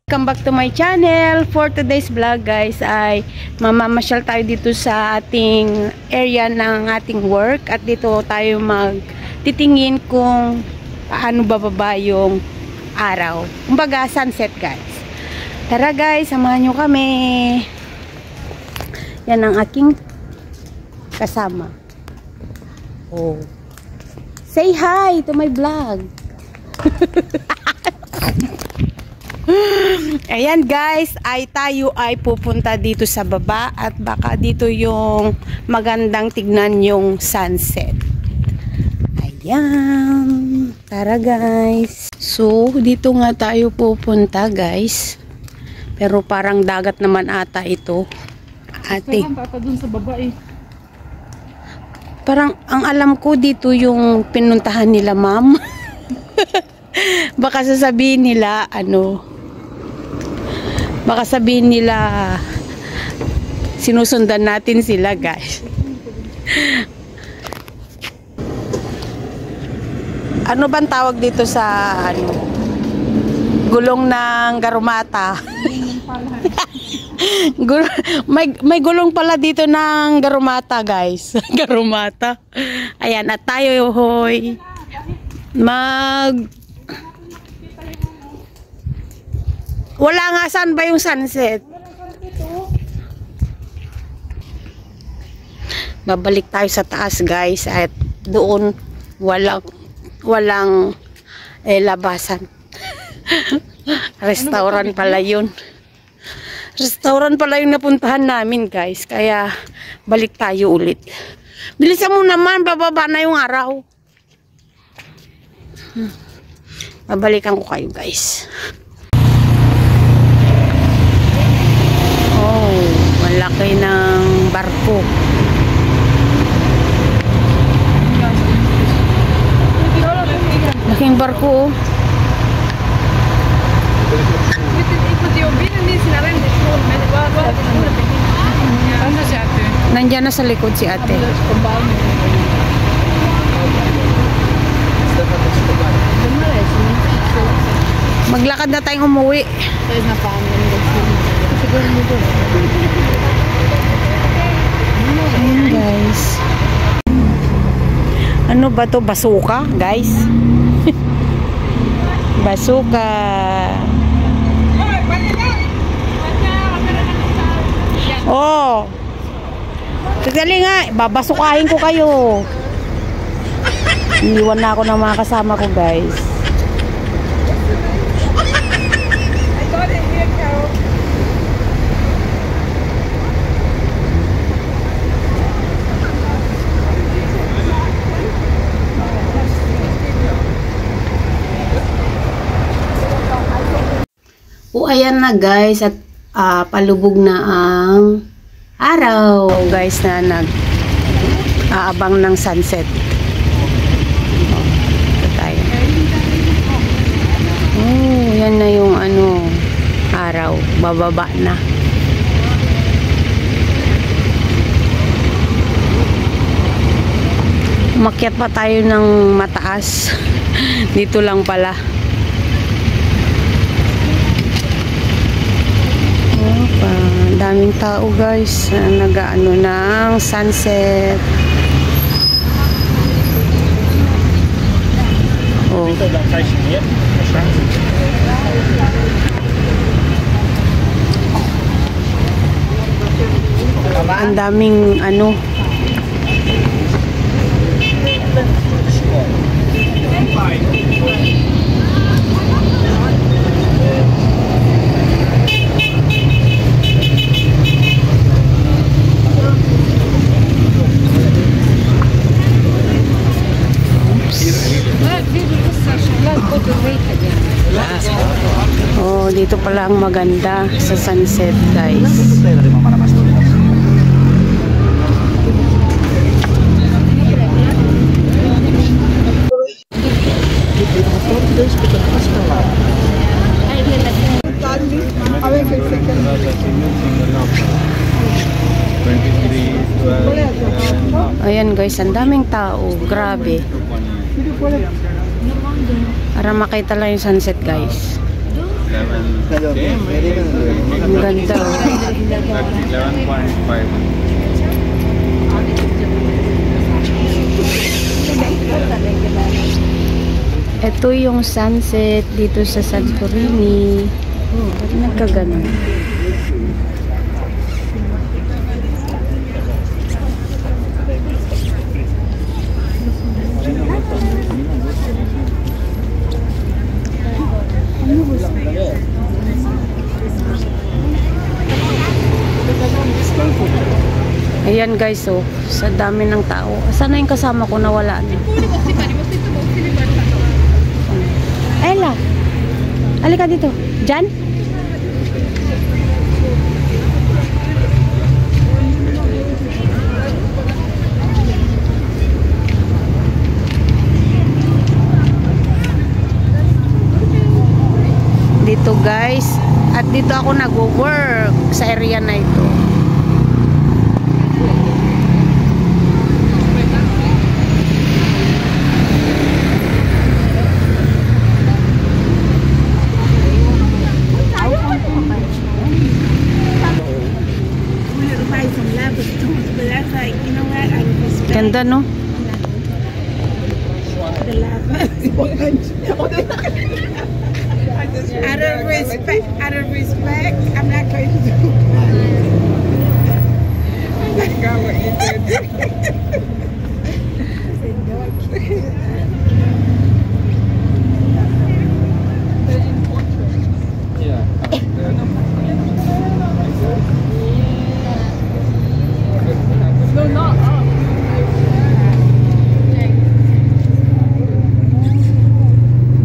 Welcome back to my channel. For today's vlog guys ay mamamasyal tayo dito sa ating area ng ating work at dito tayo magtitingin kung paano bababa yung araw. Kumbaga sunset guys. Tara guys, samahan nyo kami. Yan ang aking kasama. Oh. Say hi to my vlog. Ayan guys, ay tayo ay pupunta dito sa baba at baka dito yung magandang tignan yung sunset. Ayan, tara guys. So dito nga tayo pupunta guys, pero parang dagat naman ata ito ate. Parang ang alam ko dito yung pinuntahan nila ma'am. Baka sasabihin nila ano, baka sabihin nila sinusundan natin sila guys. Ano bang tawag dito sa ano, gulong ng garumata? may gulong pala dito ng garumata guys. Garumata. Ayan, at tayo hoy wala nga, saan ba yung sunset? Babalik tayo sa taas guys at doon walang labasan. Restaurant pala yun. Restaurant pala yung napuntahan namin guys, kaya balik tayo ulit. Bilisan mo naman, bababa na yung araw. Babalikan ko kayo guys. Oh, malaki ng barko. Laking barko. Nandiyan na sa likod si ate. Maglakad na tayong umuwi. Ayan guys. Ano ba to? Basuka guys. Basuka. Oh, sandali nga, babasukahin ko kayo. Iniwan na ako ng mga kasama ko guys. O ayan na guys, at palubog na ang araw guys na nag-aabang ng sunset. Ito tayo. Oh, yan na yung ano, araw, bababa na. Umakyat pa tayo ng mataas. Dito lang pala. Daming tao guys, nag-ano ng sunset. Oh. Ang daming ano. Oh, dito pala ang maganda sa sunset, guys. Ayan guys, ang daming tao. Grabe. Para makita lang yung sunset guys. Ang ganda. 11.5. Ito yung sunset dito sa Santorini. Oh, ba't nagkaganon? Ayan guys, oh, sa dami ng tao. Sana yung kasama ko nawala na. Ella, halika dito. Jan? Dito guys, at dito ako nag-work sa area na ito. Ganda, no? Out of respect, I'm not going to do it. God, what you did. No, not up.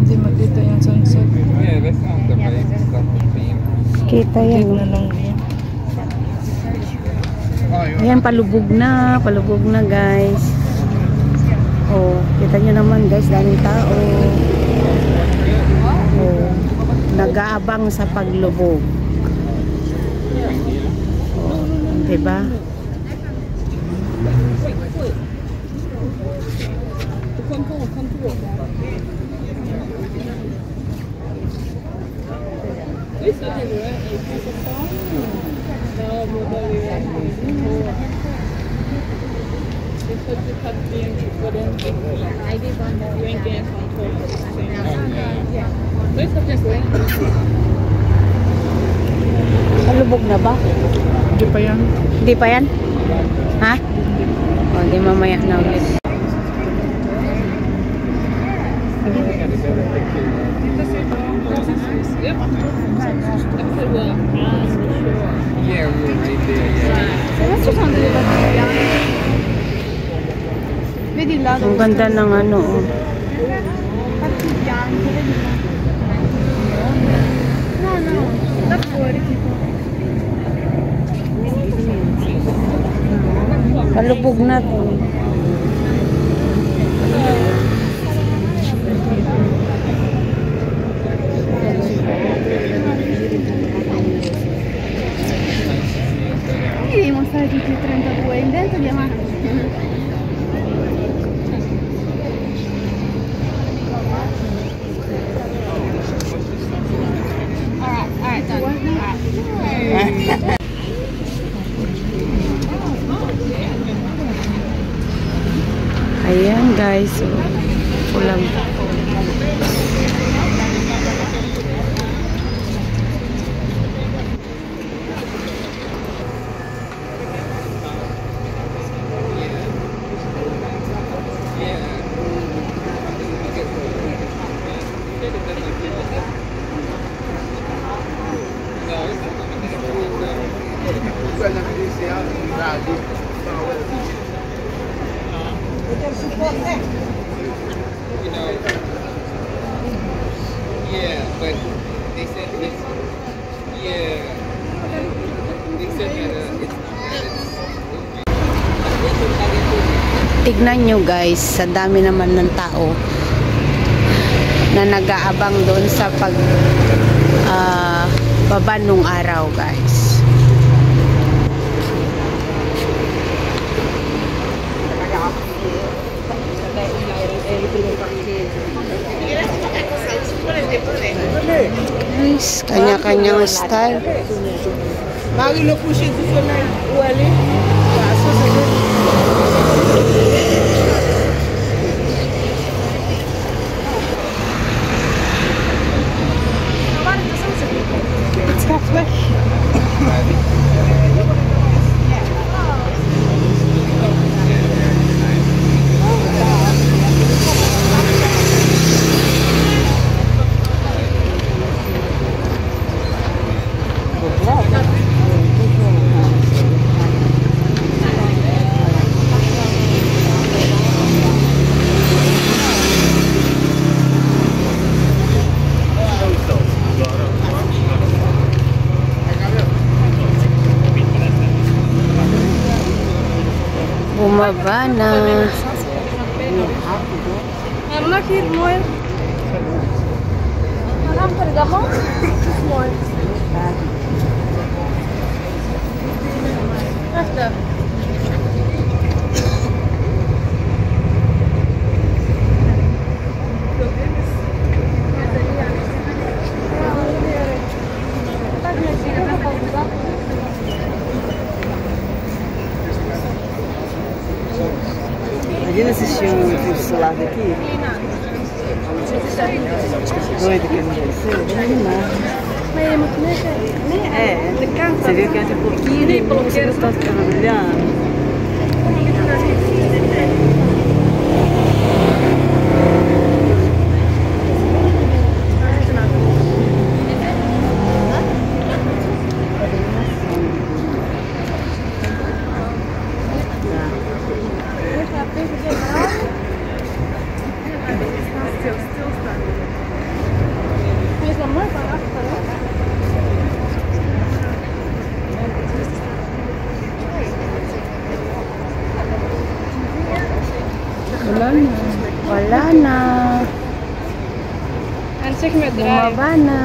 Hindi magdito yung sunset. Yeah, that's not the right stuff. Kita yan. Ayan, palubog na guys. Oh, kita nyo naman guys, daming tao. Oh, nag-aabang sa paglubog. Oh, diba? Palubog na ba? Hindi pa yan. Hindi pa yan? Ha? O, di mamaya na ulit. Yeah, we were right there. Yeah. Ang ganda ng ano, oh. Palubog na to. Devi mostrare tutti e 32 in dentro di avanti. Alright, done. Alright. Ayan guys, so, pulang. You know, yeah, but they said it's, yeah, they said that it's Tignan nyo guys, sa dami naman ng tao na nag-aabang doon sa baba nung araw guys. guys. Kanya-kanyang style. Mari le coucher du soleil. Où aller? Het gaat weg. Bumaba na. Emma hier mooi. Waarom Pergamon? Mooi. Wacht. Imagina assistir um curso lá daqui. Doido que não deve ser. Maar je moet liggen. Nee, de kant. Você viu que entra um pouquinho e você não está ficando olhando. Is dat mooi van achteren? Wala na. Wala na. En zeg maar draaien. Bumaba na.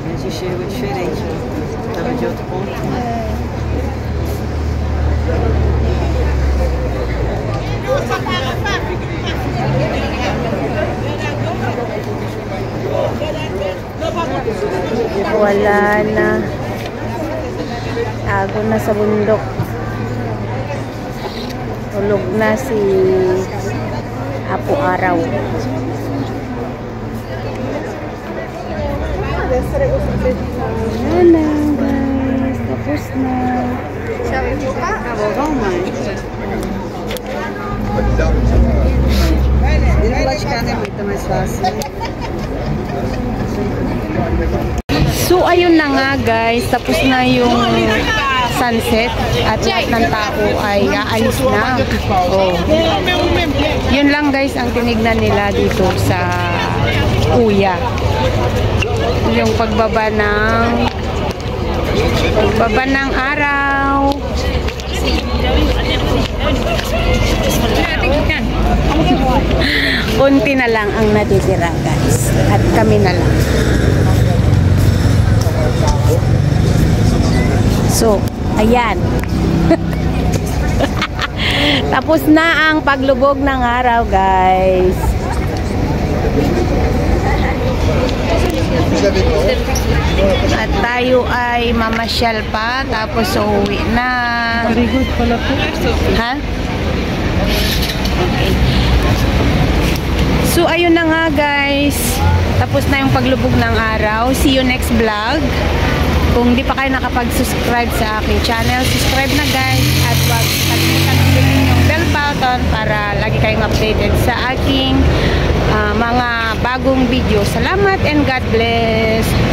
A gente chega diferente. Tava de outro ponto. Wala na. Tago na sa bundok. Tulog na si Apo Araw. Wala na guys. Tapos na. Acabou, vamos mãe. E no lado de cá é muito mais fácil. So ayun na nga guys. Tapos na yung sunset at lahat ng tao ay aalis na. Oh. Yun lang guys ang tinignan nila dito sa Uya. Yung pagbaba ng araw. Unti na lang ang natitira guys. At kami na lang. So, ayan. Tapos na ang paglubog ng araw, guys. At tayo ay mamasyal pa, tapos uuwi na. Very good pala po. Ha? Okay. So, ayun na nga, guys. Tapos na yung paglubog ng araw. See you next vlog. Kung di pa kayo nakapag-subscribe sa aking channel, subscribe na guys. At huwag kalimutan ang bell button para lagi kayong updated sa aking mga bagong video. Salamat and God bless.